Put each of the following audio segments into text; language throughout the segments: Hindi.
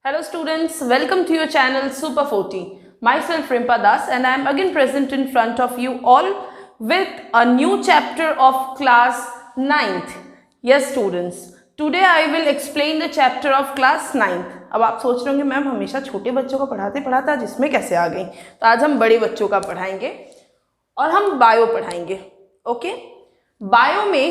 Hello students, welcome to your channel Super 40. Myself Rimpa Das and I am again present in front of you all with a new chapter of class 9th. Yes students, today I will explain the chapter of class 9th. अब आप सोच रहे होंगे मैम हमेशा छोटे बच्चों का पढ़ाते आज इसमें कैसे आ गई। तो आज हम बड़े बच्चों का पढ़ाएंगे और हम बायो पढ़ाएंगे। ओके, बायो में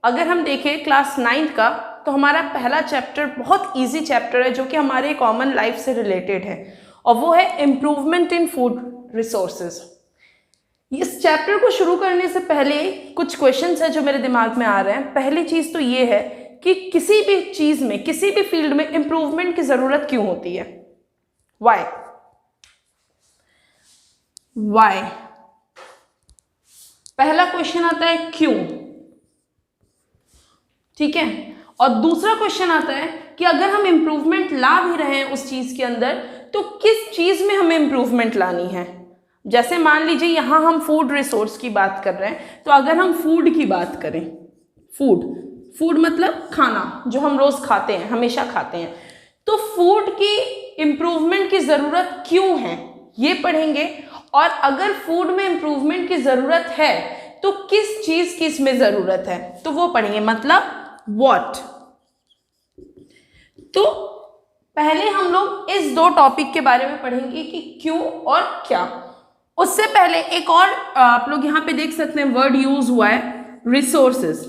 अगर हम देखें क्लास 9th का तो हमारा पहला चैप्टर बहुत इजी चैप्टर है जो कि हमारे कॉमन लाइफ से रिलेटेड है और वो है इम्प्रूवमेंट इन फूड रिसोर्सेज। इस चैप्टर को शुरू करने से पहले कुछ क्वेश्चंस है जो मेरे दिमाग में आ रहे हैं। पहली चीज़ तो ये है कि किसी भी चीज़ में किसी भी फील्ड में इम्प्रूवमेंट की ज़रूरत क्यों होती है। वाई पहला क्वेश्चन आता है क्यों, ठीक है। और दूसरा क्वेश्चन आता है कि अगर हम इम्प्रूवमेंट ला भी रहे हैं उस चीज़ के अंदर तो किस चीज़ में हमें इम्प्रूवमेंट लानी है। जैसे मान लीजिए यहाँ हम फूड रिसोर्स की बात कर रहे हैं, तो अगर हम फूड की बात करें, फूड मतलब खाना जो हम रोज़ खाते हैं, हमेशा खाते हैं, तो फूड की इम्प्रूवमेंट की ज़रूरत क्यों है ये पढ़ेंगे। और अगर फूड में इम्प्रूवमेंट की ज़रूरत है तो किस चीज़ की इसमें ज़रूरत है तो वो पढ़ेंगे, मतलब व्हाट। तो पहले हम लोग इस दो टॉपिक के बारे में पढ़ेंगे कि क्यों और क्या। उससे पहले एक और आप लोग यहां पे देख सकते हैं वर्ड यूज हुआ है, रिसोर्सेज।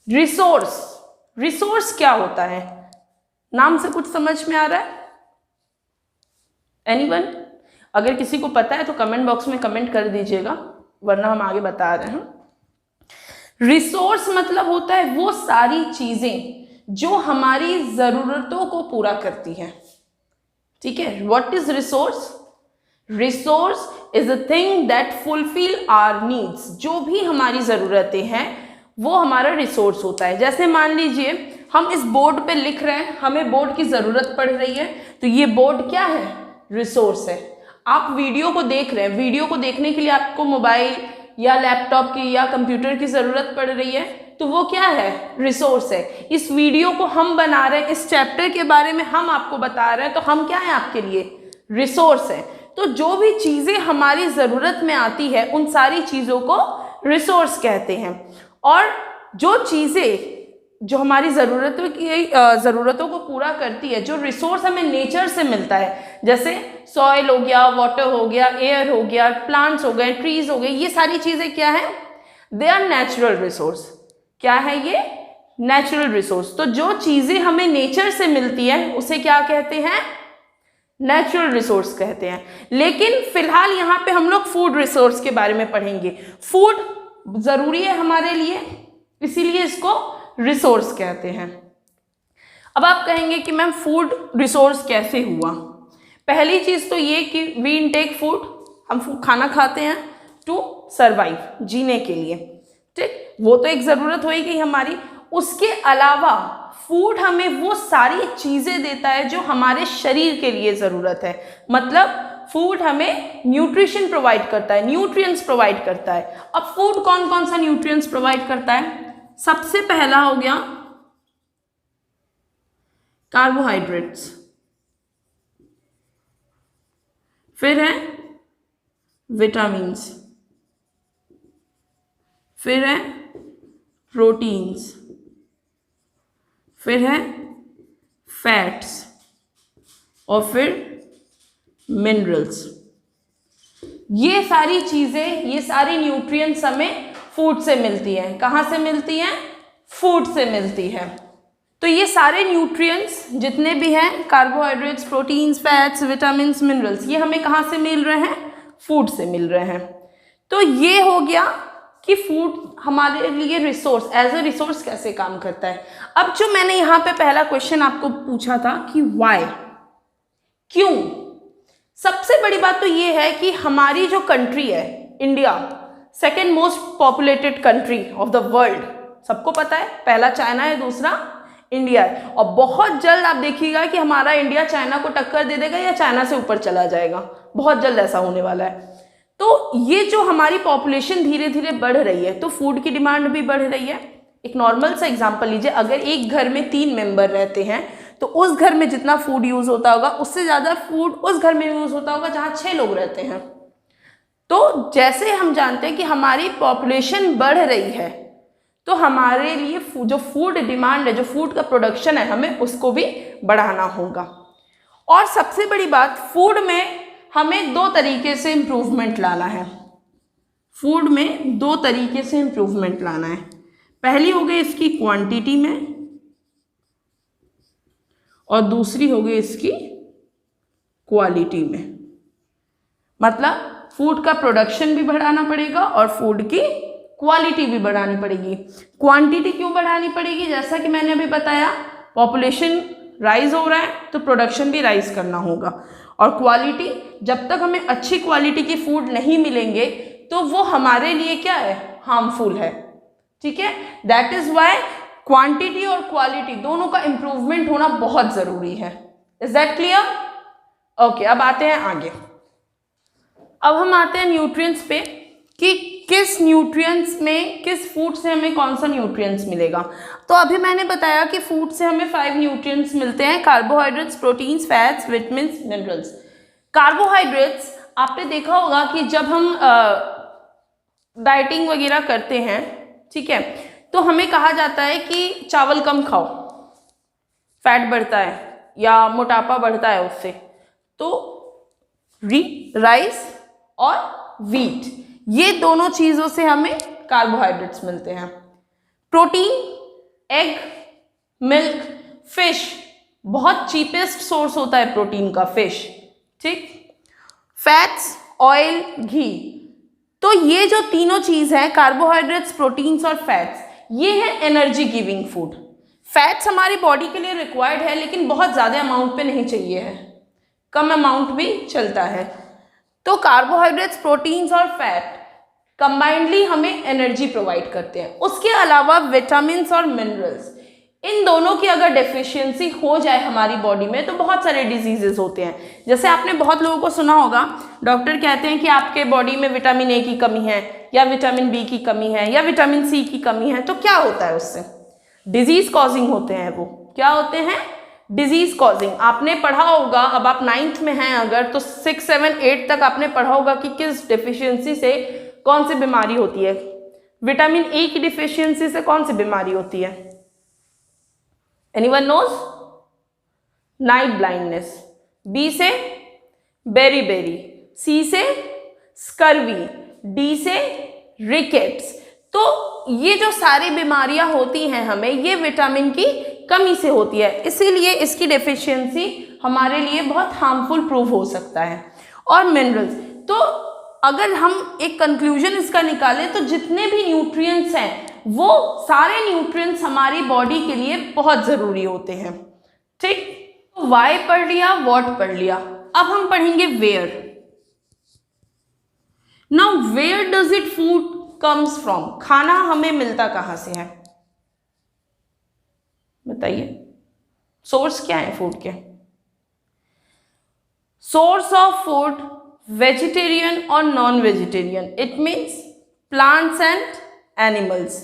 रिसोर्स क्या होता है, नाम से कुछ समझ में आ रहा है एनीवन? अगर किसी को पता है तो कमेंट बॉक्स में कमेंट कर दीजिएगा, वरना हम आगे बता रहे हैं। रिसोर्स मतलब होता है वो सारी चीजें जो हमारी जरूरतों को पूरा करती हैं, ठीक है। What is resource? Resource is a thing that fulfil our needs. जो भी हमारी जरूरतें हैं वो हमारा रिसोर्स होता है। जैसे मान लीजिए हम इस बोर्ड पे लिख रहे हैं, हमें बोर्ड की जरूरत पड़ रही है, तो ये बोर्ड क्या है? रिसोर्स है। आप वीडियो को देख रहे हैं, वीडियो को देखने के लिए आपको मोबाइल या लैपटॉप की या कंप्यूटर की ज़रूरत पड़ रही है, तो वो क्या है? रिसोर्स है। इस वीडियो को हम बना रहे हैं, इस चैप्टर के बारे में हम आपको बता रहे हैं, तो हम क्या है आपके लिए? रिसोर्स है। तो जो भी चीज़ें हमारी ज़रूरत में आती है उन सारी चीज़ों को रिसोर्स कहते हैं। और जो चीज़ें जो हमारी ज़रूरतों को पूरा करती है, जो रिसोर्स हमें नेचर से मिलता है, जैसे सॉइल हो गया, वाटर हो गया, एयर हो गया, प्लांट्स हो गए, ट्रीज हो गए, ये सारी चीज़ें क्या है? They are natural resource. क्या है ये? Natural resource. तो जो चीज़ें हमें नेचर से मिलती है उसे क्या कहते हैं? नेचुरल रिसोर्स कहते हैं। लेकिन फिलहाल यहाँ पे हम लोग फूड रिसोर्स के बारे में पढ़ेंगे। फूड ज़रूरी है हमारे लिए, इसीलिए इसको रिसोर्स कहते हैं। अब आप कहेंगे कि मैम फूड रिसोर्स कैसे हुआ? पहली चीज़ तो ये कि वी इनटेक फूड, हम खाना खाते हैं टू सर्वाइव, जीने के लिए, ठीक। वो तो एक ज़रूरत होगी हमारी। उसके अलावा फूड हमें वो सारी चीज़ें देता है जो हमारे शरीर के लिए ज़रूरत है। मतलब फूड हमें न्यूट्रिशन प्रोवाइड करता है, न्यूट्रिएंट्स प्रोवाइड करता है। अब फूड कौन कौन सा न्यूट्रिएंट्स प्रोवाइड करता है? सबसे पहला हो गया कार्बोहाइड्रेट्स, फिर है विटामिन्स, फिर है प्रोटीन्स, फिर है फैट्स और फिर मिनरल्स। ये सारी चीज़ें, ये सारी न्यूट्रिएंट्स हमें फूड से मिलती है। कहाँ से मिलती हैं? फूड से मिलती है। तो ये सारे न्यूट्रिएंट्स जितने भी हैं, carbohydrates, proteins, fats, vitamins, minerals, ये हमें कहाँ से मिल रहे हैं? फूड से मिल रहे हैं। तो ये हो गया कि फूड हमारे लिए रिसोर्स, एज अ रिसोर्स कैसे काम करता है। अब जो मैंने यहाँ पे पहला क्वेश्चन आपको पूछा था कि वाई, क्यों, सबसे बड़ी बात तो ये है कि हमारी जो कंट्री है India, second most populated country of the world, सबको पता है, पहला चाइना है, दूसरा इंडिया है। और बहुत जल्द आप देखिएगा कि हमारा इंडिया चाइना को टक्कर दे देगा या चाइना से ऊपर चला जाएगा, बहुत जल्द ऐसा होने वाला है। तो ये जो हमारी पॉपुलेशन धीरे धीरे बढ़ रही है, तो फूड की डिमांड भी बढ़ रही है, एक नॉर्मल सा एग्जांपल लीजिए, अगर एक घर में 3 मेंबर रहते हैं तो उस घर में जितना फूड यूज होता होगा उससे ज़्यादा फूड उस घर में यूज होता होगा जहाँ 6 लोग रहते हैं। तो जैसे हम जानते हैं कि हमारी पॉपुलेशन बढ़ रही है तो हमारे लिए जो फूड डिमांड है, जो फूड का प्रोडक्शन है, हमें उसको भी बढ़ाना होगा। और सबसे बड़ी बात, फूड में हमें 2 तरीके से इम्प्रूवमेंट लाना है। फूड में 2 तरीके से इम्प्रूवमेंट लाना है। पहली हो गई इसकी क्वांटिटी में और दूसरी हो गई इसकी क्वालिटी में। मतलब फूड का प्रोडक्शन भी बढ़ाना पड़ेगा और फूड की क्वालिटी भी बढ़ानी पड़ेगी। क्वांटिटी क्यों बढ़ानी पड़ेगी? जैसा कि मैंने अभी बताया, पॉपुलेशन राइज हो रहा है तो प्रोडक्शन भी राइज करना होगा। और क्वालिटी, जब तक हमें अच्छी क्वालिटी की फूड नहीं मिलेंगे तो वो हमारे लिए क्या है, हार्मफुल है। ठीक है, दैट इज वाई क्वांटिटी और क्वालिटी दोनों का इंप्रूवमेंट होना बहुत जरूरी है। Is that clear? ओके, अब आते हैं आगे। अब हम आते हैं न्यूट्रिएंट्स पे कि किस न्यूट्रिएंट्स में, किस फूड से हमें कौन सा न्यूट्रिएंट्स मिलेगा। तो अभी मैंने बताया कि फूड से हमें 5 न्यूट्रिएंट्स मिलते हैं, carbohydrates, proteins, fats, vitamins, minerals. Carbohydrates आपने देखा होगा कि जब हम डाइटिंग वगैरह करते हैं, ठीक है, तो हमें कहा जाता है कि चावल कम खाओ, फैट बढ़ता है या मोटापा बढ़ता है उससे। तो राइस और व्हीट, ये दोनों चीज़ों से हमें कार्बोहाइड्रेट्स मिलते हैं। प्रोटीन, एग, मिल्क, फिश, बहुत चीपेस्ट सोर्स होता है प्रोटीन का फिश। ठीक, फैट्स, ऑयल, घी। तो ये जो तीनों चीज़ है, कार्बोहाइड्रेट्स, प्रोटीन्स और फैट्स, ये है एनर्जी गिविंग फूड। फैट्स हमारी बॉडी के लिए रिक्वायर्ड है लेकिन बहुत ज़्यादा अमाउंट पे नहीं चाहिए है, कम अमाउंट भी चलता है। तो कार्बोहाइड्रेट्स, प्रोटीन्स और फैट कंबाइंडली हमें एनर्जी प्रोवाइड करते हैं। उसके अलावा विटामिन्स और मिनरल्स, इन दोनों की अगर डेफिशिएंसी हो जाए हमारी बॉडी में तो बहुत सारे डिजीजेस होते हैं। जैसे आपने बहुत लोगों को सुना होगा, डॉक्टर कहते हैं कि आपके बॉडी में विटामिन ए की कमी है या विटामिन बी की कमी है या विटामिन सी की कमी है। तो क्या होता है उससे? डिजीज कॉजिंग होते हैं। वो क्या होते हैं? Disease causing. आपने पढ़ा होगा, अब आप 9th में हैं अगर, तो 6, 7, 8 तक आपने पढ़ा होगा कि किस डिफिशियंसी से कौन सी बीमारी होती है। विटामिन ए की डिफिशियंसी से कौन सी बीमारी होती है? Anyone knows? Night blindness. B से बेरी, सी से स्कर्वी, डी से रिकेट्स। तो ये जो सारी बीमारियां होती हैं हमें, ये विटामिन की कमी से होती है, इसीलिए इसकी डेफिशिएंसी हमारे लिए बहुत हार्मफुल प्रूव हो सकता है। और मिनरल्स, तो अगर हम एक कंक्लूजन इसका निकालें तो जितने भी न्यूट्रिएंट्स हैं वो सारे न्यूट्रिएंट्स हमारी बॉडी के लिए बहुत ज़रूरी होते हैं। ठीक, तो वाई पढ़ लिया, व्हाट पढ़ लिया। अब हम पढ़ेंगे where. Now where does it food comes from? खाना हमें मिलता कहाँ से है बताइए? सोर्स क्या है फूड के? सोर्स ऑफ फूड वेजिटेरियन और non vegetarian, it means plants and animals.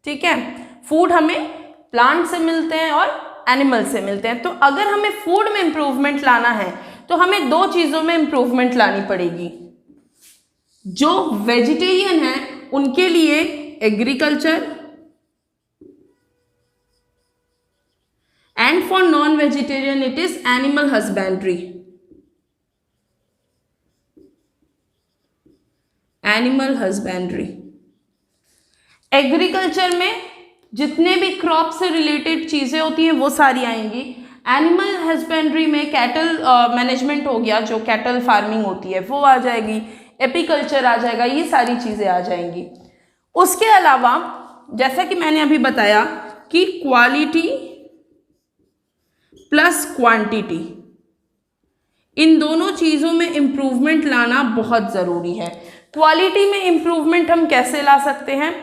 ठीक है, फूड हमें प्लांट से मिलते हैं और एनिमल से मिलते हैं। तो अगर हमें फूड में इंप्रूवमेंट लाना है तो हमें 2 चीज़ों में इंप्रूवमेंट लानी पड़ेगी। जो वेजिटेरियन है उनके लिए agriculture, and for non-vegetarian it is animal husbandry. Animal husbandry. Agriculture में जितने भी क्रॉप से रिलेटेड चीज़ें होती हैं वो सारी आएंगी। एनिमल हस्बेंड्री में कैटल मैनेजमेंट हो गया, जो कैटल फार्मिंग होती है वो आ जाएगी, एपीकल्चर आ जाएगा, ये सारी चीज़ें आ जाएंगी। उसके अलावा जैसा कि मैंने अभी बताया कि क्वालिटी प्लस क्वांटिटी, इन दोनों चीज़ों में इम्प्रूवमेंट लाना बहुत ज़रूरी है। क्वालिटी में इम्प्रूवमेंट हम कैसे ला सकते हैं?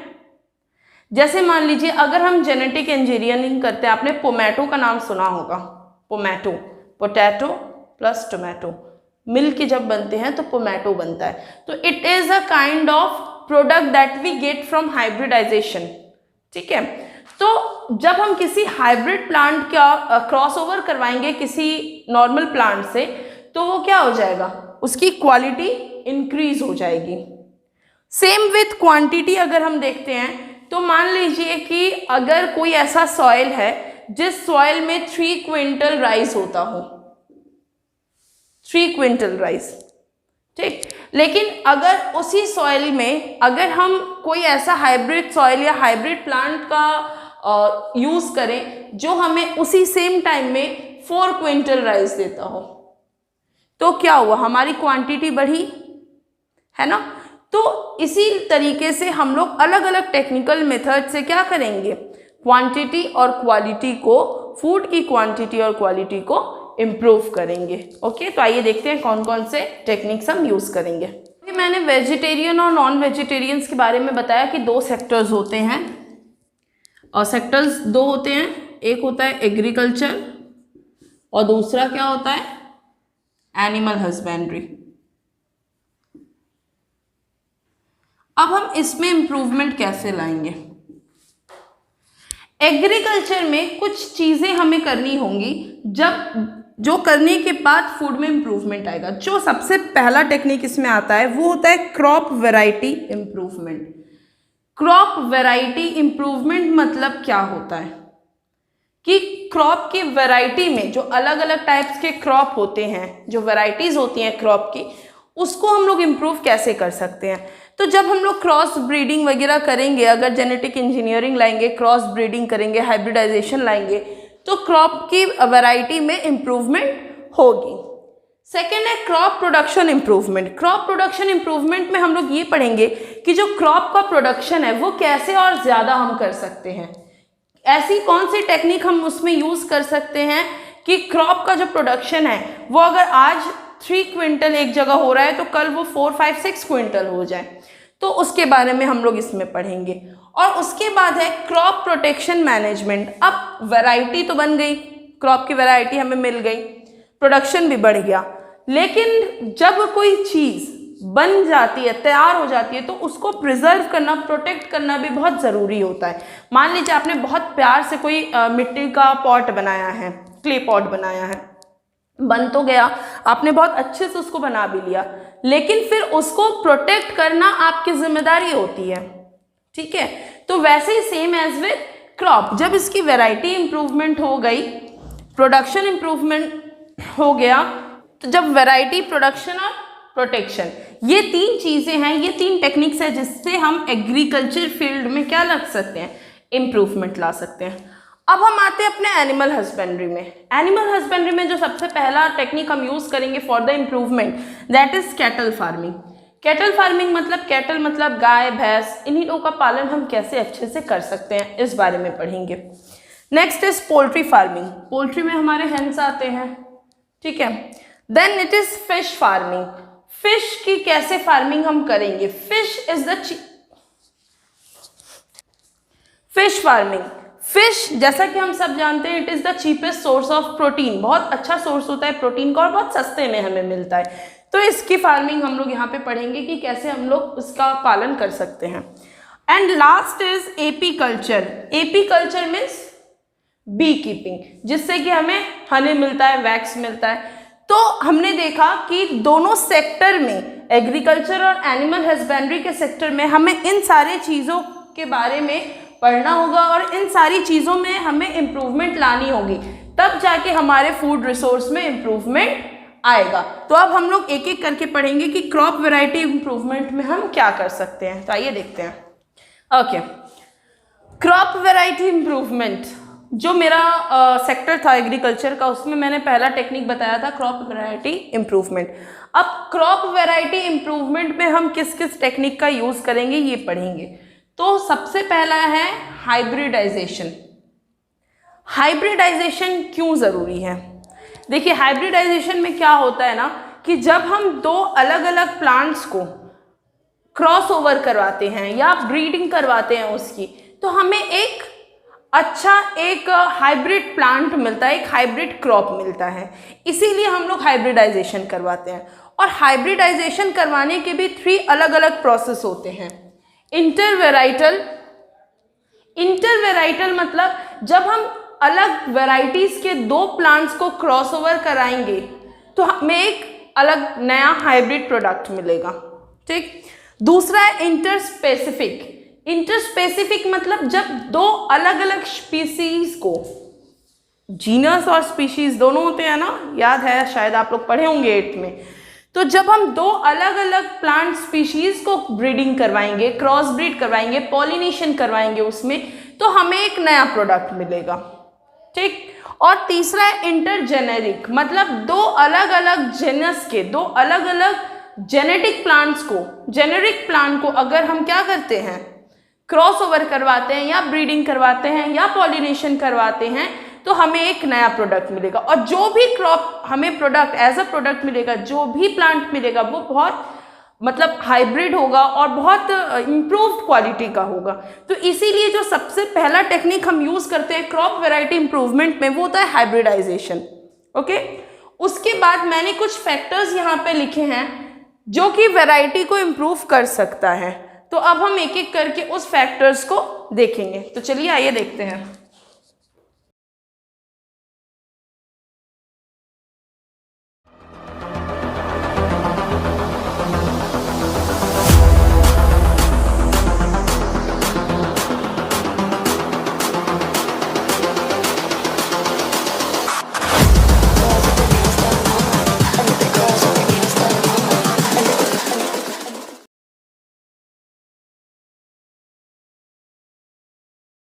जैसे मान लीजिए अगर हम जेनेटिक इंजीनियरिंग करते हैं, आपने पोमैटो का नाम सुना होगा। पोमैटो, पोटैटो प्लस टोमेटो मिल के जब बनते हैं तो पोमैटो बनता है। तो it is a kind of product that we get from hybridisation. ठीक है, तो जब हम किसी हाइब्रिड प्लांट का क्रॉस ओवर करवाएंगे किसी नॉर्मल प्लांट से, तो वो क्या हो जाएगा, उसकी क्वालिटी इंक्रीज हो जाएगी। सेम विथ क्वांटिटी अगर हम देखते हैं तो मान लीजिए कि अगर कोई ऐसा सॉइल है जिस सॉइल में 3 क्विंटल राइस होता हो, 3 क्विंटल राइस, ठीक, लेकिन अगर उसी सॉइल में अगर हम कोई ऐसा हाइब्रिड सॉइल या हाइब्रिड प्लांट का यूज करें जो हमें उसी सेम टाइम में 4 क्विंटल राइस देता हो, तो क्या हुआ, हमारी क्वांटिटी बढ़ी, है ना। तो इसी तरीके से हम लोग अलग अलग टेक्निकल मेथड से क्या करेंगे, क्वांटिटी और क्वालिटी को, फूड की क्वांटिटी और क्वालिटी को इम्प्रूव करेंगे। ओके, तो आइए देखते हैं कौन कौन से टेक्निक्स हम यूज़ करेंगे। मैंने वेजिटेरियन और नॉन वेजिटेरियंस के बारे में बताया कि 2 सेक्टर्स होते हैं, और सेक्टर्स 2 होते हैं, एक होता है एग्रीकल्चर और दूसरा क्या होता है, एनिमल हस्बेंड्री। अब हम इसमें इम्प्रूवमेंट कैसे लाएंगे। एग्रीकल्चर में कुछ चीज़ें हमें करनी होंगी, जो करने के बाद फूड में इम्प्रूवमेंट आएगा। जो सबसे पहला टेक्निक इसमें आता है वो होता है crop variety improvement. Crop variety improvement मतलब क्या होता है कि क्रॉप की वैरायटी में जो अलग अलग टाइप्स के क्रॉप होते हैं, जो वैरायटीज होती हैं क्रॉप की, उसको हम लोग इम्प्रूव कैसे कर सकते हैं। तो जब हम लोग क्रॉस ब्रीडिंग वगैरह करेंगे, अगर जेनेटिक इंजीनियरिंग लाएंगे, क्रॉस ब्रीडिंग करेंगे, हाइब्रिडाइजेशन लाएंगे, तो क्रॉप की वैरायटी में इम्प्रूवमेंट होगी। सेकेंड है crop production improvement. Crop production improvement में हम लोग ये पढ़ेंगे कि जो क्रॉप का प्रोडक्शन है वो कैसे और ज़्यादा हम कर सकते हैं। ऐसी कौन सी टेक्निक हम उसमें यूज़ कर सकते हैं कि क्रॉप का जो प्रोडक्शन है वो अगर आज 3 क्विंटल एक जगह हो रहा है तो कल वो 4, 5, 6 क्विंटल हो जाए। तो उसके बारे में हम लोग इसमें पढ़ेंगे। और उसके बाद है क्रॉप प्रोटेक्शन मैनेजमेंट। अब वैरायटी तो बन गई, क्रॉप की वैरायटी हमें मिल गई, प्रोडक्शन भी बढ़ गया, लेकिन जब कोई चीज़ बन जाती है, तैयार हो जाती है, तो उसको प्रिजर्व करना, प्रोटेक्ट करना भी बहुत ज़रूरी होता है। मान लीजिए आपने बहुत प्यार से कोई मिट्टी का पॉट बनाया है, क्ले पॉट बनाया है, बन तो गया, आपने बहुत अच्छे से उसको बना भी लिया, लेकिन फिर उसको प्रोटेक्ट करना आपकी जिम्मेदारी होती है, ठीक है। तो वैसे ही सेम एज विद क्रॉप, जब इसकी वैरायटी इंप्रूवमेंट हो गई, प्रोडक्शन इंप्रूवमेंट हो गया, तो जब वैरायटी, प्रोडक्शन और प्रोटेक्शन, ये 3 चीज़ें हैं, ये 3 टेक्निक्स हैं जिससे हम एग्रीकल्चर फील्ड में क्या लग सकते हैं, इम्प्रूवमेंट ला सकते हैं। अब हम आते हैं अपने एनिमल हस्बेंड्री में। एनिमल हस्बेंड्री में जो सबसे पहला टेक्निक हम यूज़ करेंगे for the improvement, that is cattle farming. Cattle farming मतलब, कैटल मतलब गाय भैंस, इन्हीं लोगों का पालन हम कैसे अच्छे से कर सकते हैं, इस बारे में पढ़ेंगे। Next is poultry farming. Poultry में हमारे हेन्स आते हैं, ठीक है। Then it is fish farming. Fish की कैसे फार्मिंग हम करेंगे, fish is the fish farming. Fish, जैसा कि हम सब जानते हैं, it is the cheapest source of protein. बहुत अच्छा सोर्स होता है प्रोटीन का और बहुत सस्ते में हमें मिलता है। तो इसकी फार्मिंग हम लोग यहाँ पे पढ़ेंगे कि कैसे हम लोग उसका पालन कर सकते हैं। And last is apiculture. Apiculture means beekeeping, जिससे कि हमें हनी मिलता है, वैक्स मिलता है। तो हमने देखा कि दोनों सेक्टर में, एग्रीकल्चर और एनिमल हस्बेंड्री के सेक्टर में, हमें इन सारी चीज़ों के बारे में पढ़ना होगा और इन सारी चीज़ों में हमें इम्प्रूवमेंट लानी होगी, तब जाके हमारे फूड रिसोर्स में इम्प्रूवमेंट आएगा। तो अब हम लोग एक एक करके पढ़ेंगे कि क्रॉप वैरायटी इम्प्रूवमेंट में हम क्या कर सकते हैं। तो आइए देखते हैं। ओके, क्रॉप वैरायटी इम्प्रूवमेंट, जो मेरा सेक्टर था एग्रीकल्चर का, उसमें मैंने पहला टेक्निक बताया था क्रॉप वैरायटी इम्प्रूवमेंट। अब क्रॉप वैरायटी इम्प्रूवमेंट में हम किस किस टेक्निक का यूज़ करेंगे ये पढ़ेंगे। तो सबसे पहला है हाइब्रिडाइजेशन। हाइब्रिडाइजेशन क्यों ज़रूरी है? देखिए, हाइब्रिडाइजेशन में क्या होता है ना कि जब हम 2 अलग अलग प्लांट्स को क्रॉस ओवर करवाते हैं या ब्रीडिंग करवाते हैं उसकी, तो हमें एक अच्छा एक हाइब्रिड प्लांट मिलता है, एक हाइब्रिड क्रॉप मिलता है। इसीलिए हम लोग हाइब्रिडाइजेशन करवाते हैं। और हाइब्रिडाइजेशन करवाने के भी 3 अलग अलग प्रोसेस होते हैं। इंटरवेराइटल, इंटर वेराइटल मतलब जब हम अलग वेराइटीज के दो प्लांट्स को क्रॉसओवर कराएंगे तो हमें एक अलग नया हाइब्रिड प्रोडक्ट मिलेगा, ठीक। दूसरा है इंटरस्पेसिफिक। इंटरस्पेसिफिक मतलब जब दो अलग अलग स्पीसीज को, जीनस और स्पीशीज दोनों होते हैं ना, याद है शायद आप लोग पढ़े होंगे 8th में। तो जब हम दो अलग अलग प्लांट स्पीशीज को ब्रीडिंग करवाएंगे, क्रॉस ब्रीड करवाएंगे, पॉलिनेशन करवाएंगे उसमें, तो हमें एक नया प्रोडक्ट मिलेगा, ठीक। और तीसरा है इंटरजेनेरिक मतलब दो अलग अलग जेनस के, दो अलग अलग जेनेटिक प्लांट्स को, जेनेरिक प्लांट को अगर हम क्या करते हैं, क्रॉस ओवर करवाते हैं या ब्रीडिंग करवाते हैं या पॉलिनेशन करवाते हैं, तो हमें एक नया प्रोडक्ट मिलेगा। और जो भी क्रॉप हमें प्रोडक्ट एज अ प्रोडक्ट मिलेगा, जो भी प्लांट मिलेगा, वो बहुत मतलब हाइब्रिड होगा और बहुत इम्प्रूव्ड क्वालिटी का होगा। तो इसीलिए जो सबसे पहला टेक्निक हम यूज़ करते हैं क्रॉप वैरायटी इंप्रूवमेंट में, वो होता है हाइब्रिडाइजेशन, ओके। उसके बाद मैंने कुछ फैक्टर्स यहाँ पे लिखे हैं जो कि वैरायटी को इम्प्रूव कर सकता है। तो अब हम एक एक करके उस फैक्टर्स को देखेंगे। तो चलिए आइए देखते हैं।